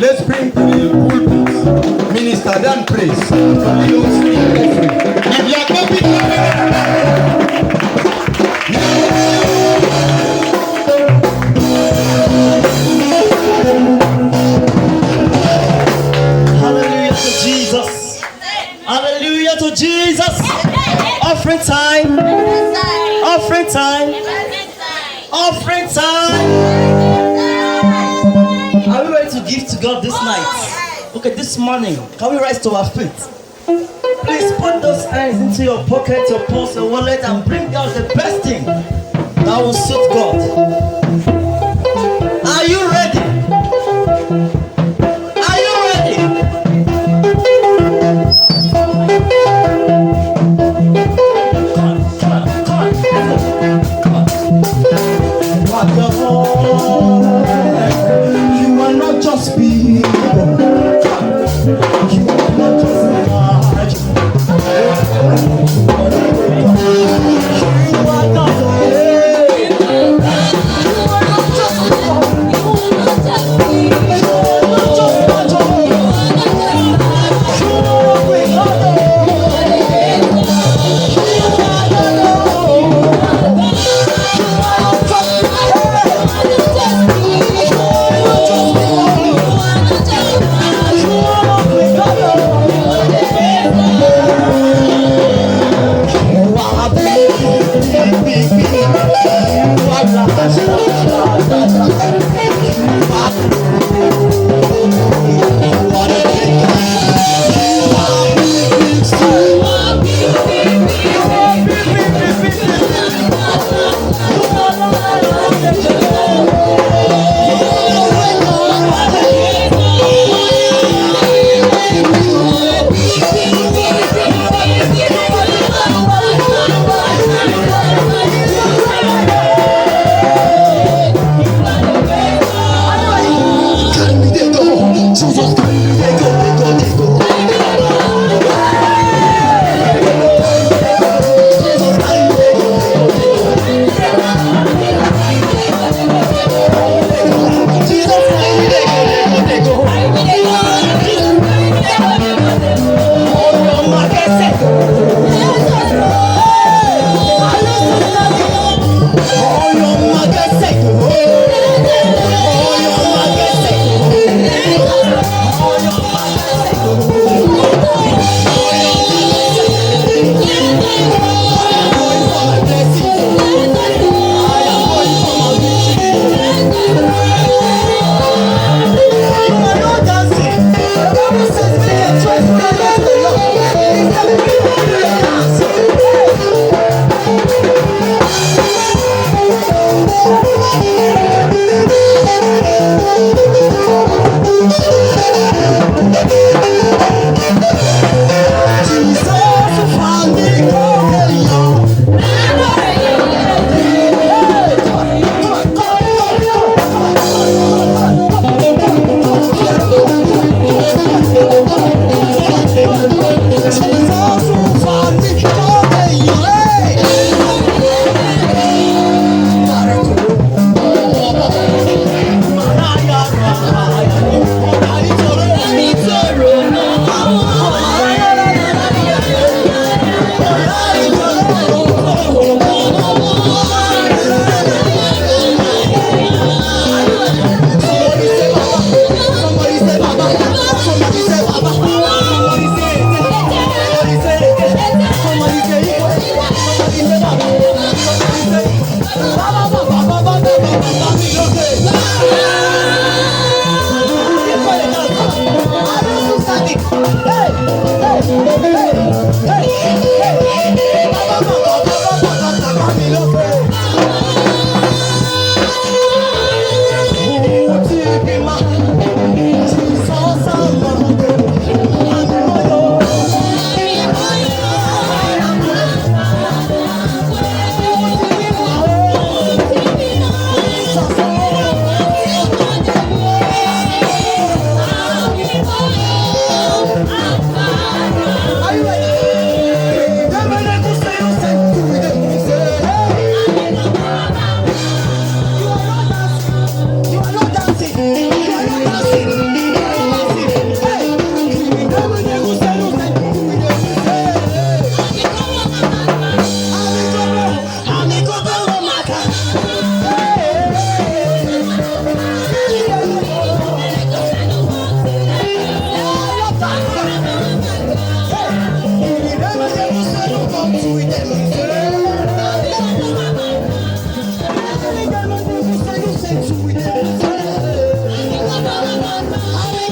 Let's bring to the pulpit. Minister, then praise. If you are copying, hallelujah to Jesus. Hallelujah to Jesus. Offering time. Offering time. Offering time. Are we ready to give to God this night? Okay, this morning, can we rise to our feet? Please put those hands into your pocket, your purse, your wallet, and bring out the best thing that will suit God. Are you ready? Are you ready? Come on, come on, come on, come on. what the Lord, you are not just people. You are not just large. You are not the I